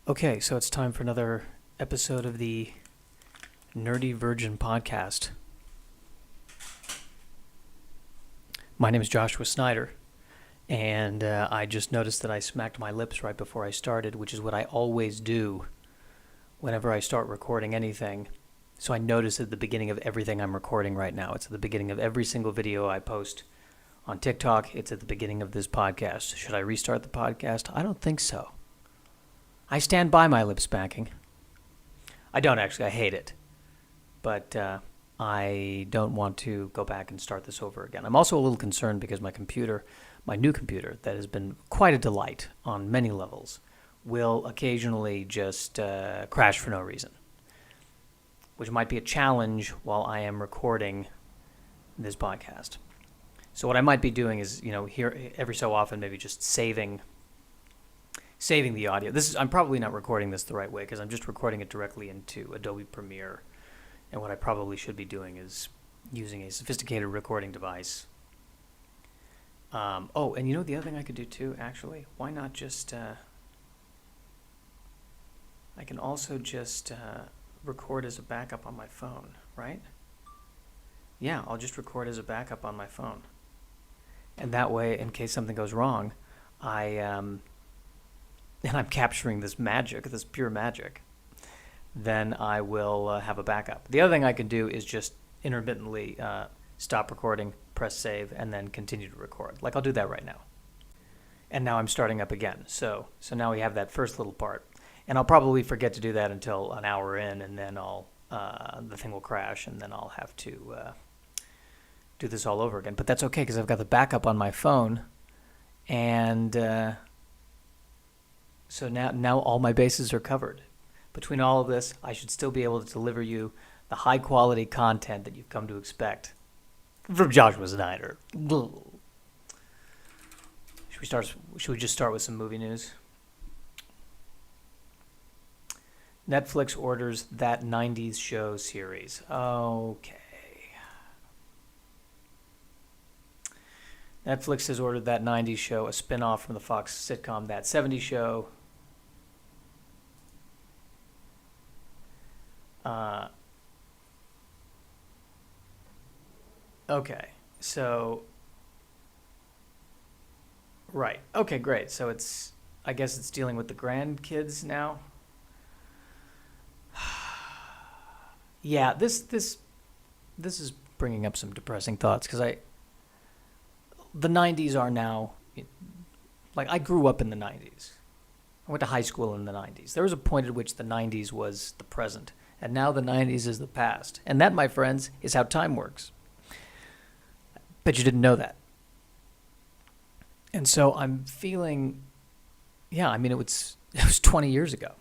Okay, so it's time for another episode of the Nerdy Virgin podcast. My name is Joshua Snyder, and I just noticed that I smacked my lips right before I started, which is what I always do whenever I start recording anything. So I notice at the beginning of everything I'm recording right now. It's at the beginning of every single video I post on TikTok. It's at the beginning of this podcast. Should I restart the podcast? I don't think so. I stand by my lip smacking. I don't actually. I hate it. But I don't want to go back and start this over again. I'm also a little concerned because my new computer, that has been quite a delight on many levels, will occasionally just crash for no reason, which might be a challenge while I am recording this podcast. So what I might be doing is, here every so often, maybe just saving the audio. I'm probably not recording this the right way because I'm just recording it directly into Adobe Premiere. And what I probably should be doing is using a sophisticated recording device. And the other thing I could do too, actually, why not just, I can also just record as a backup on my phone, right? Yeah, I'll just record as a backup on my phone. And that way, in case something goes wrong, and I'm capturing this magic, this pure magic, then I will have a backup. The other thing I can do is just intermittently stop recording, press save, and then continue to record. Like I'll do that right now. And now I'm starting up again. So now we have that first little part. And I'll probably forget to do that until an hour in, and then the thing will crash, and then I'll have to do this all over again. But that's okay because I've got the backup on my phone, and so now all my bases are covered. Between all of this, I should still be able to deliver you the high-quality content that you've come to expect from Joshua Snyder. Should we just start with some movie news? Netflix orders That 90s Show series. Okay. Netflix has ordered That 90s Show, a spin-off from the Fox sitcom That 70s Show. Okay, so, right. Okay, great. So I guess it's dealing with the grandkids now. Yeah, this is bringing up some depressing thoughts because the 90s are now, like I grew up in the 90s. I went to high school in the 90s. There was a point at which the 90s was the present, and now the 90s is the past. And that, my friends, is how time works. Bet you didn't know that. And so I'm feeling, it was 20 years ago.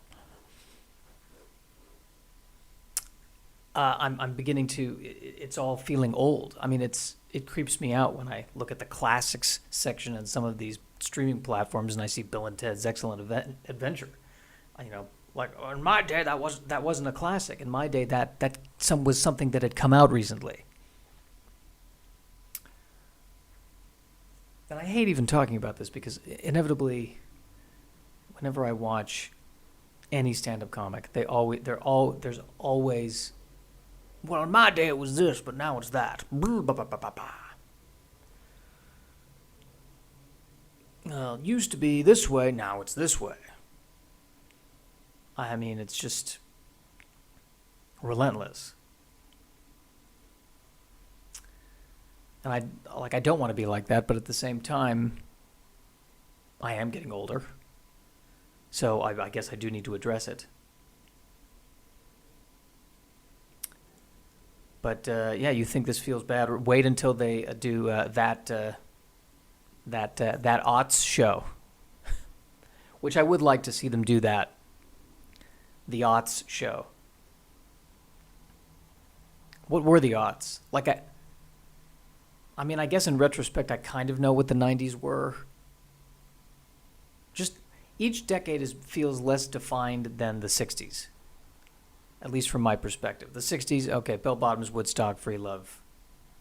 I'm beginning to, it's all feeling old. It creeps me out when I look at the classics section in some of these streaming platforms and I see Bill and Ted's Excellent Adventure. Like in my day, that wasn't a classic. In my day, that was something that had come out recently. And I hate even talking about this because inevitably, whenever I watch any stand-up comic, there's always, well, in my day it was this, but now it's that. Well, it used to be this way, now it's this way. It's just relentless. And I don't want to be like that, but at the same time, I am getting older. So I guess I do need to address it. But you think this feels bad? Wait until they do that aughts show, which I would like to see them do that. The aughts show. What were the aughts? I guess in retrospect, I kind of know what the 90s were. Just each decade feels less defined than the 60s, at least from my perspective. The 60s, okay, bell bottoms, Woodstock, free love,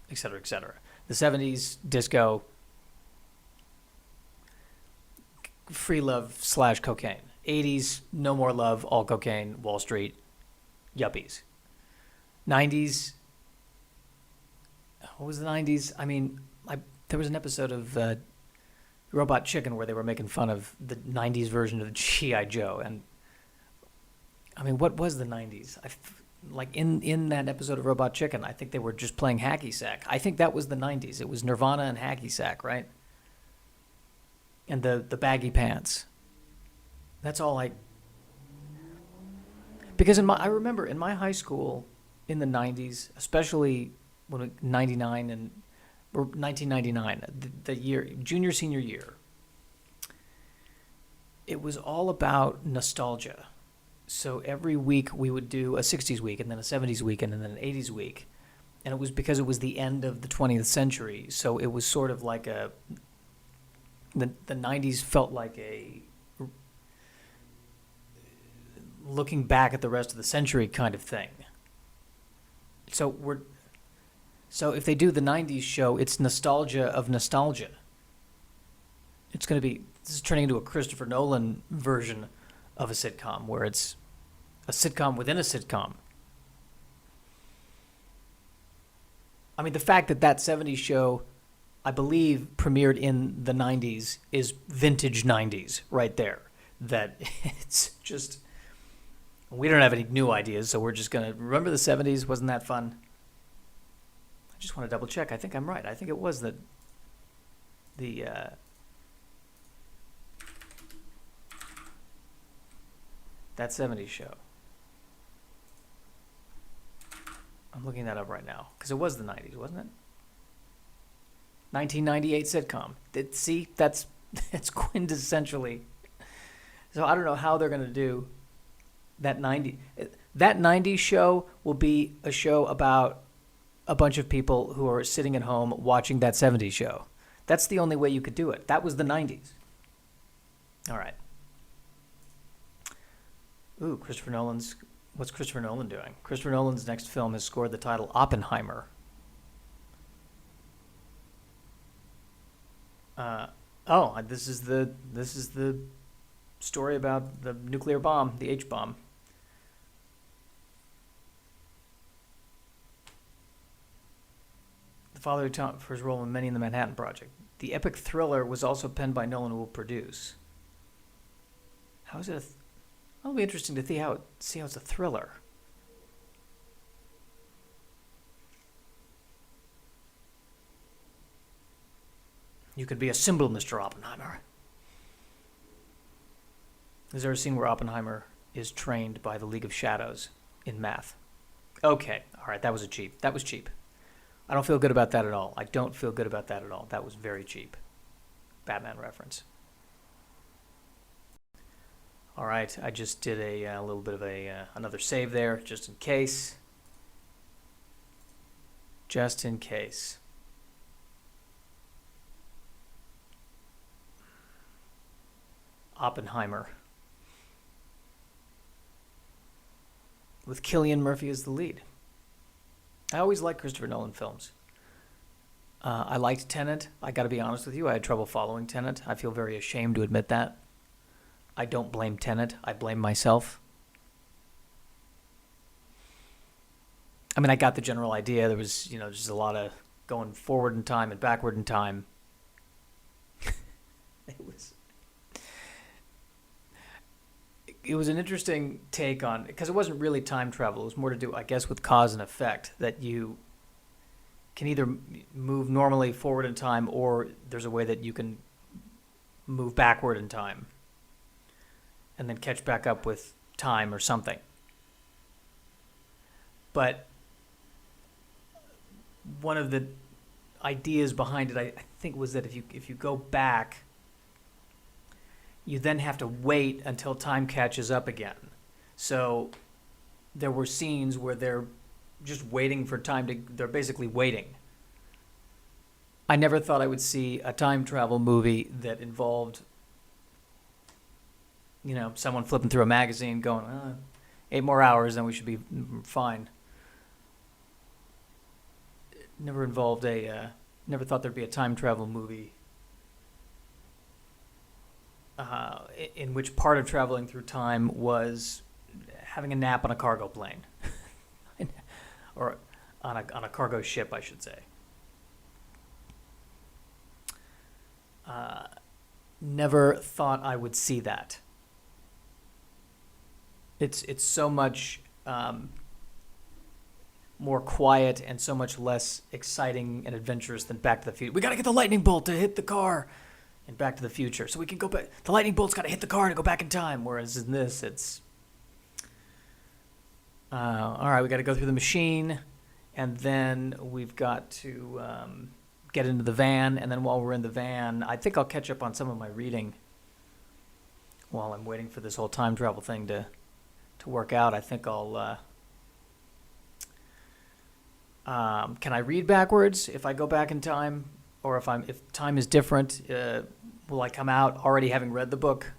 et cetera, et cetera. The 70s, disco, free love / cocaine. '80s, no more love, all cocaine, Wall Street, yuppies. '90s, what was the '90s? I mean, there was an episode of Robot Chicken where they were making fun of the '90s version of G.I. Joe, and I mean, what was the '90s? Like in that episode of Robot Chicken, I think they were just playing hacky sack. I think that was the '90s. It was Nirvana and hacky sack, right? And the baggy pants. That's all I. Because I remember in my high school in the '90s, especially when '99 and or 1999, the year junior senior year, it was all about nostalgia. So every week we would do a '60s week and then a '70s week and then an '80s week, and it was because it was the end of the 20th century. So it was sort of like the '90s felt like a looking back at the rest of the century kind of thing. So if they do the '90s show, it's nostalgia of nostalgia. This is turning into a Christopher Nolan version of a sitcom, where it's a sitcom within a sitcom. I mean, the fact that that '70s show, I believe, premiered in the '90s is vintage '90s right there. That it's just, we don't have any new ideas, so we're just going to remember the '70s. Wasn't that fun? I just want to double check. I think I'm right. I think it was the that '70s show. I'm looking that up right now because it was the '90s, wasn't it? 1998 sitcom. See, that's quintessentially. So I don't know how they're going to do that That '90s show will be a show about a bunch of people who are sitting at home watching that '70s show. That's the only way you could do it. That was the '90s. All right. Ooh, what's Christopher Nolan doing? Christopher Nolan's next film has scored the title Oppenheimer. This is the story about the nuclear bomb, the H bomb. The father for his role in many in the Manhattan Project. The epic thriller was also penned by Nolan, who will produce. How is it? It'll be interesting to see how it's a thriller. You could be a symbol, Mr. Oppenheimer. Is there a scene where Oppenheimer is trained by the League of Shadows in math? Okay, all right, that was cheap. I don't feel good about that at all. That was very cheap. Batman reference. All right, I just did a little bit of another save there, just in case. Just in case. Oppenheimer. With Cillian Murphy as the lead. I always like Christopher Nolan films. I liked Tenet. I got to be honest with you. I had trouble following Tenet. I feel very ashamed to admit that. I don't blame Tenet. I blame myself. I mean, I got the general idea. There was, just a lot of going forward in time and backward in time. It was an interesting take on, because it wasn't really time travel. It was more to do, I guess, with cause and effect, that you can either move normally forward in time, or there's a way that you can move backward in time and then catch back up with time or something. But one of the ideas behind it, I think, was that if you go back, you then have to wait until time catches up again. So there were scenes where they're just waiting for they're basically waiting. I never thought I would see a time travel movie that involved, someone flipping through a magazine going, 8 more hours, then we should be fine. Never thought there'd be a time travel movie in which part of traveling through time was having a nap on a cargo plane, or on a cargo ship, I should say. Never thought I would see that. It's so much more quiet and so much less exciting and adventurous than Back to the Future. We got to get the lightning bolt to hit the car in Back to the Future, so we can go back. The lightning bolt's got to hit the car to go back in time. Whereas in this, it's all right. We got to go through the machine, and then we've got to get into the van. And then while we're in the van, I think I'll catch up on some of my reading while I'm waiting for this whole time travel thing to work out. I think I'll. Can I read backwards if I go back in time, or if time is different? Will I come out already having read the book?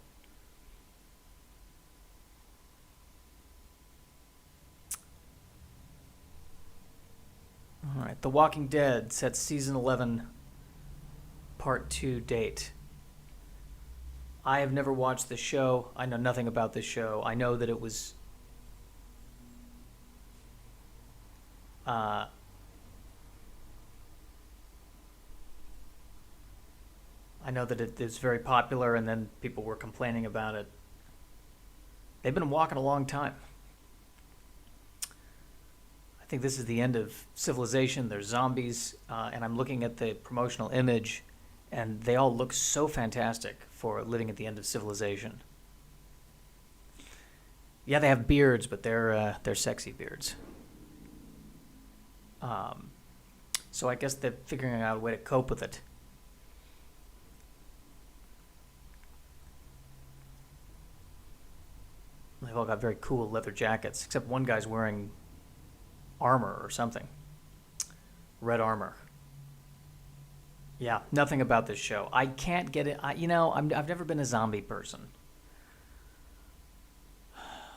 All right. The Walking Dead sets season 11, part 2 date. I have never watched this show. I know nothing about this show. I know that it was I know that it is very popular, and then people were complaining about it. They've been walking a long time. I think this is the end of civilization. There's zombies, and I'm looking at the promotional image, and they all look so fantastic for living at the end of civilization. Yeah, they have beards, but they're sexy beards. So I guess they're figuring out a way to cope with it. They've all got very cool leather jackets, except one guy's wearing armor or something. Red armor. Yeah, nothing about this show. I can't get it. I've never been a zombie person.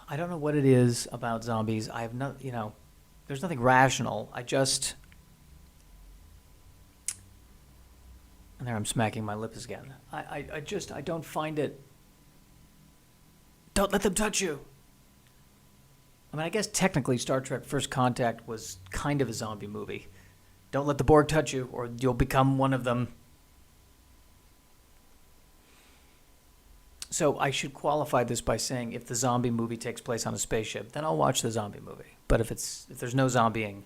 I don't know what it is about zombies. I have not, there's nothing rational. And there I'm smacking my lips again. I don't find it. Don't let them touch you. I mean, I guess technically Star Trek First Contact was kind of a zombie movie. Don't let the Borg touch you, or you'll become one of them. So I should qualify this by saying if the zombie movie takes place on a spaceship, then I'll watch the zombie movie. But if there's no zombieing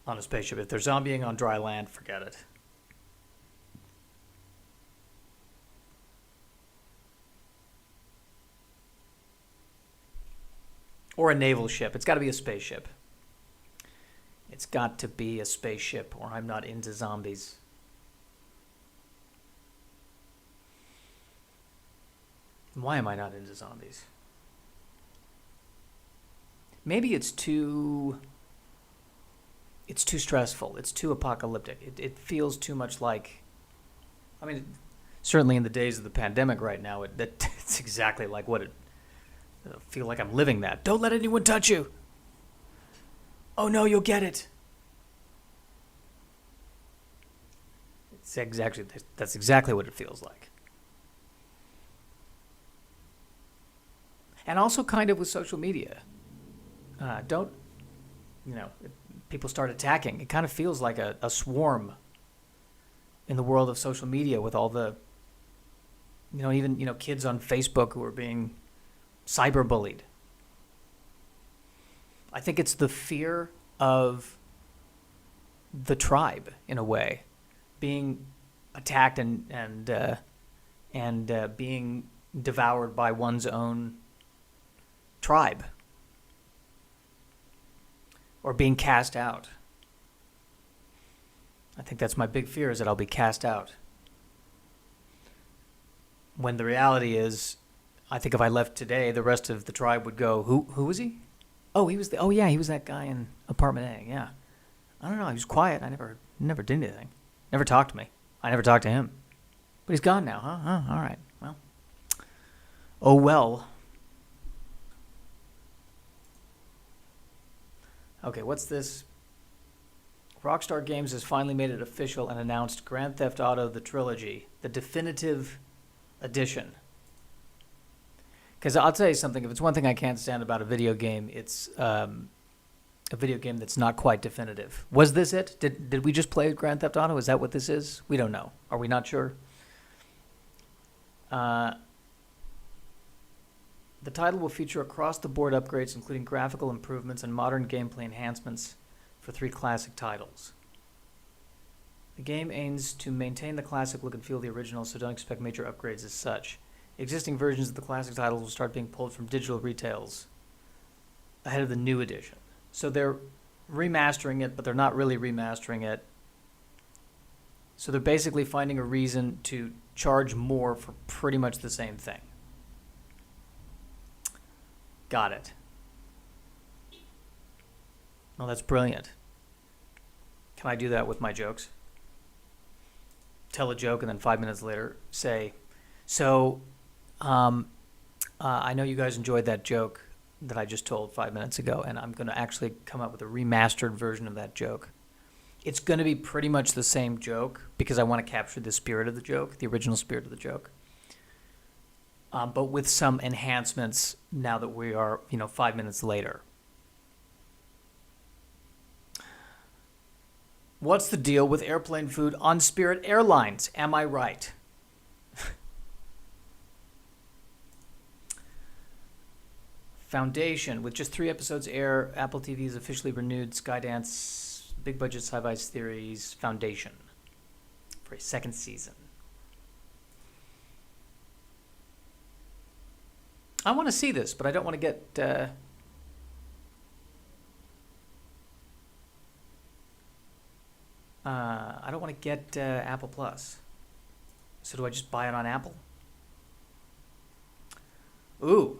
on a spaceship, if there's zombieing on dry land, forget it. Or a naval ship. It's got to be a spaceship. It's got to be a spaceship, or I'm not into zombies. Why am I not into zombies? Maybe it's too stressful. It's too apocalyptic. It feels too much like, I mean, certainly in the days of the pandemic right now, it's exactly like what it. I feel like I'm living that. Don't let anyone touch you. Oh no, you'll get it. That's exactly what it feels like. And also kind of with social media. People start attacking. It kind of feels like a swarm in the world of social media with all the, even kids on Facebook who are being cyberbullied. I think it's the fear of the tribe, in a way, being attacked and being devoured by one's own tribe, or being cast out. I think that's my big fear, is that I'll be cast out. When the reality is, I think if I left today, the rest of the tribe would go, who was he? Oh, he was that guy in apartment A. Yeah. I don't know. He was quiet. I never did anything. Never talked to me. I never talked to him. But he's gone now, huh? All right. Well. Oh, well. Okay, what's this? Rockstar Games has finally made it official and announced Grand Theft Auto: The Trilogy, the definitive edition. Because I'll tell you something, if it's one thing I can't stand about a video game, it's a video game that's not quite definitive. Was this it? Did we just play Grand Theft Auto? Is that what this is? We don't know. Are we not sure? The title will feature across-the-board upgrades, including graphical improvements and modern gameplay enhancements for 3 classic titles. The game aims to maintain the classic look and feel of the original, so don't expect major upgrades as such. Existing versions of the classic titles will start being pulled from digital retails ahead of the new edition. So they're remastering it, but they're not really remastering it. So they're basically finding a reason to charge more for pretty much the same thing. Got it. Well, that's brilliant. Can I do that with my jokes? Tell a joke and then 5 minutes later say, so I know you guys enjoyed that joke that I just told 5 minutes ago, and I'm going to actually come up with a remastered version of that joke. It's going to be pretty much the same joke because I want to capture the spirit of the joke, the original spirit of the joke. But with some enhancements now that we are, 5 minutes later. What's the deal with airplane food on Spirit Airlines? Am I right? Foundation. With just 3 episodes air, Apple TV has officially renewed Skydance big budget sci-fi series Foundation for a 2nd season. I want to see this, but I don't want to get... I don't want to get Apple Plus. So do I just buy it on Apple? Ooh.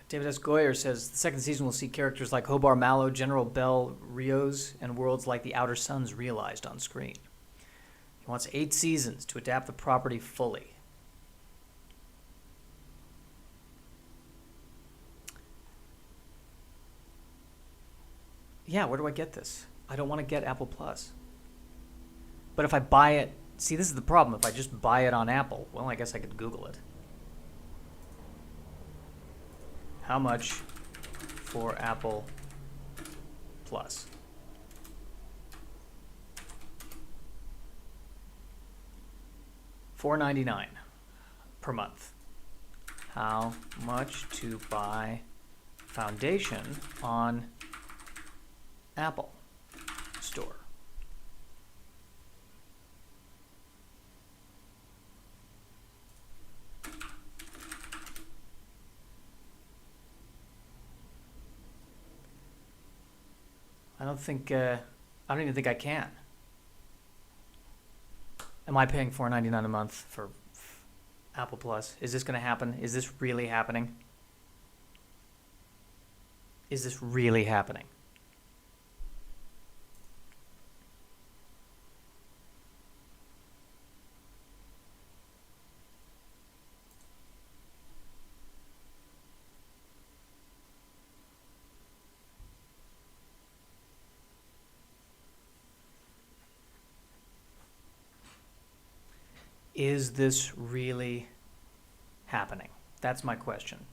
David S. Goyer says the 2nd season will see characters like Hobart Mallow, General Bell Rios, and worlds like the Outer Suns realized on screen. He wants 8 seasons to adapt the property fully. Yeah, where do I get this? I don't want to get Apple Plus. But if I buy it... See, this is the problem. If I just buy it on Apple, well, I guess I could Google it. How much for Apple Plus? $4.99 per month. How much to buy Foundation on Apple Store? I don't even think I can. Am I paying $4.99 a month for Apple Plus? Is this going to happen? Is this really happening? Is this really happening? Is this really happening? That's my question.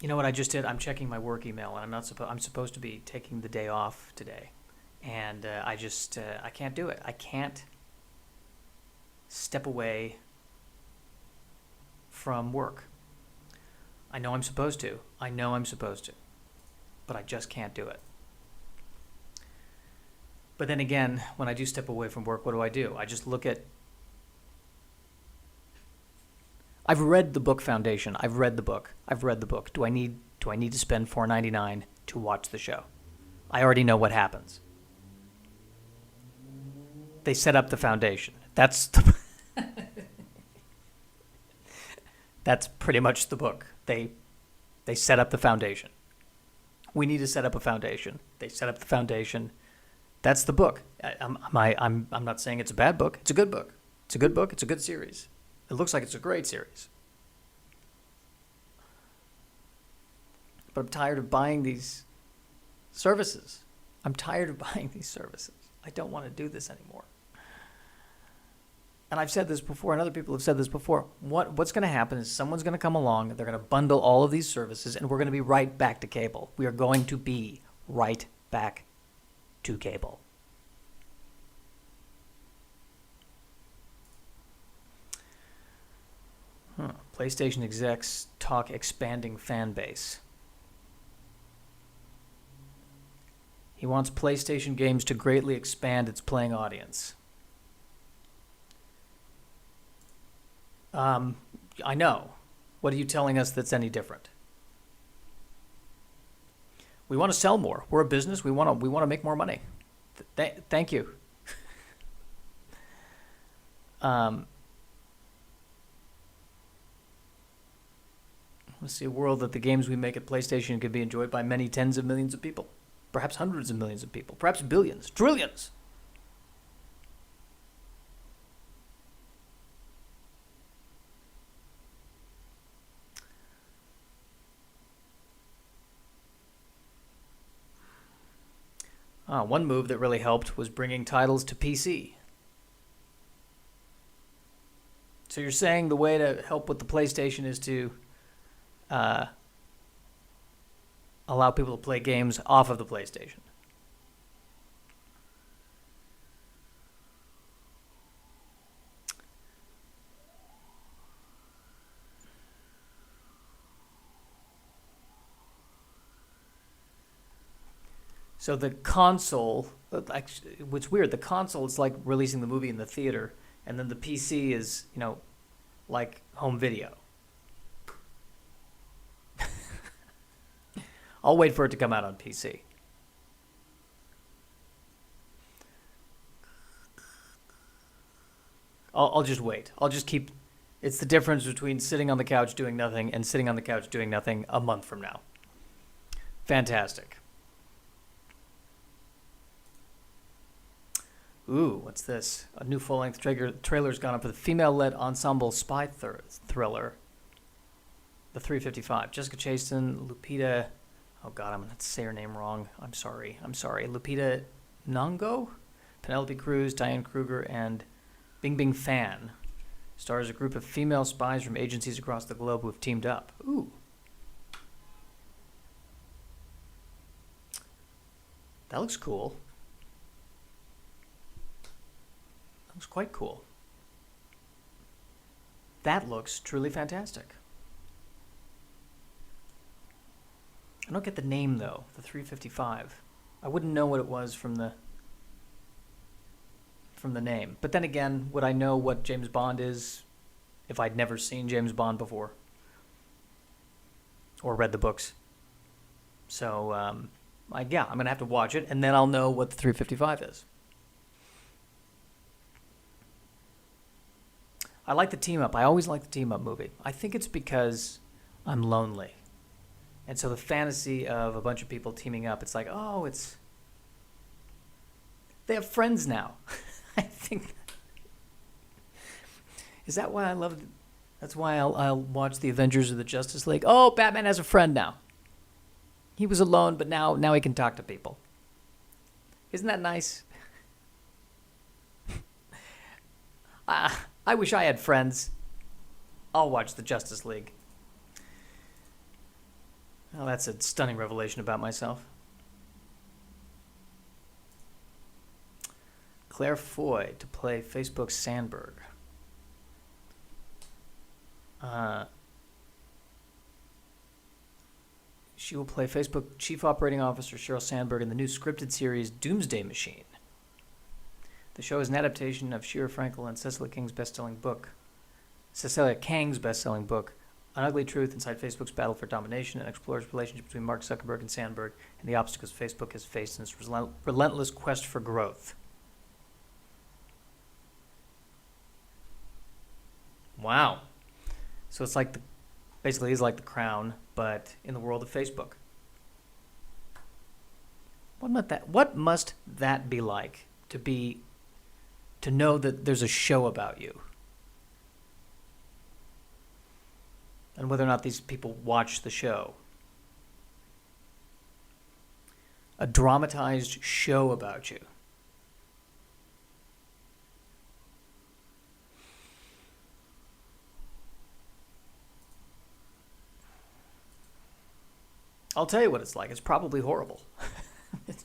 You know what I just did? I'm checking my work email, and I'm supposed to be taking the day off today. And I can't do it. I can't step away from work. I know I'm supposed to. But I just can't do it. But then again, when I do step away from work, what do? I just look at... I've read the book Foundation. I've read the book. Do I need to spend $4.99 to watch the show? I already know what happens. They set up the foundation. That's pretty much the book. They set up the foundation. We need to set up a foundation. They set up the foundation. That's the book. I'm not saying it's a bad book. It's a good book. It's a good book. It's a good series. It looks like it's a great series. But I'm tired of buying these services. I'm tired of buying these services. I don't want to do this anymore. And I've said this before, and other people have said this before. What's going to happen is someone's going to come along, and they're going to bundle all of these services, and we're going to be right back to cable. We are going to be right back to cable. PlayStation execs talk expanding fan base. He wants PlayStation games to greatly expand its playing audience. I know. What are you telling us that's any different? We want to sell more. We're a business. We want to make more money. Thank you. Let's see a world that the games we make at PlayStation could be enjoyed by many tens of millions of people, perhaps hundreds of millions of people, perhaps billions, trillions. One move that really helped was bringing titles to PC. So you're saying the way to help with the PlayStation is to allow people to play games off of the PlayStation. So the console, actually, what's weird, the console is like releasing the movie in the theater, and then the PC is, like home video. I'll wait for it to come out on PC. I'll just wait. I'll just keep... It's the difference between sitting on the couch doing nothing and sitting on the couch doing nothing a month from now. Fantastic. Ooh, what's this? A new full-length trailer's gone up for the female-led ensemble spy thriller, The 355. Jessica Chastain, Lupita... Oh, God, I'm going to say her name wrong. I'm sorry. Lupita Nyong'o, Penelope Cruz, Diane Kruger, and Bing Fan stars a group of female spies from agencies across the globe who have teamed up. Ooh. That looks cool. That looks quite cool. That looks truly fantastic. I don't get the name, though, the 355. I wouldn't know what it was from the name. But then again, would I know what James Bond is if I'd never seen James Bond before? Or read the books? So, I'm going to have to watch it, and then I'll know what the 355 is. I like the team-up. I always like the team-up movie. I think it's because I'm lonely. And so the fantasy of a bunch of people teaming up, it's like, oh, they have friends now. I think. Is that why I love it? That's why I'll watch the Avengers or the Justice League. Oh, Batman has a friend now. He was alone, but now he can talk to people. Isn't that nice? I wish I had friends. I'll watch the Justice League. Well, that's a stunning revelation about myself. Claire Foy to play Facebook's Sandberg. She will play Facebook Chief Operating Officer Sheryl Sandberg in the new scripted series Doomsday Machine. The show is an adaptation of Sheila Frankel and Cecilia Kang's best-selling book, An Ugly Truth Inside Facebook's Battle for Domination, and explores the relationship between Mark Zuckerberg and Sandberg and the obstacles Facebook has faced in its relentless quest for growth. Wow. So it's like basically is like The Crown, but in the world of Facebook. What must that be like to know that there's a show about you? And whether or not these people watch the show. A dramatized show about you. I'll tell you what it's like. It's probably horrible. It's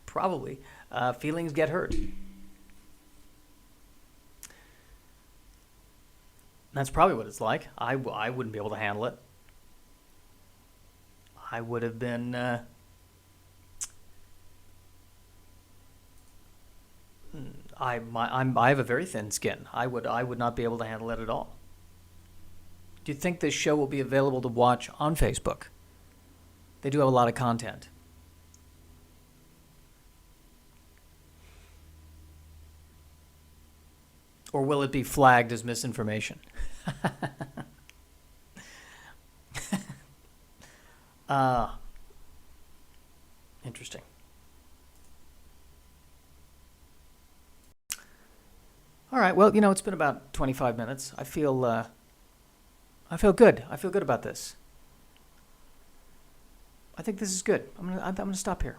probably. Feelings get hurt. That's probably what it's like. I wouldn't be able to handle it. I would have been. I have a very thin skin. I would not be able to handle it at all. Do you think this show will be available to watch on Facebook? They do have a lot of content. Or will it be flagged as misinformation? Interesting. All right. Well, it's been about 25 minutes. I feel good. I feel good about this. I think this is good. I'm gonna stop here.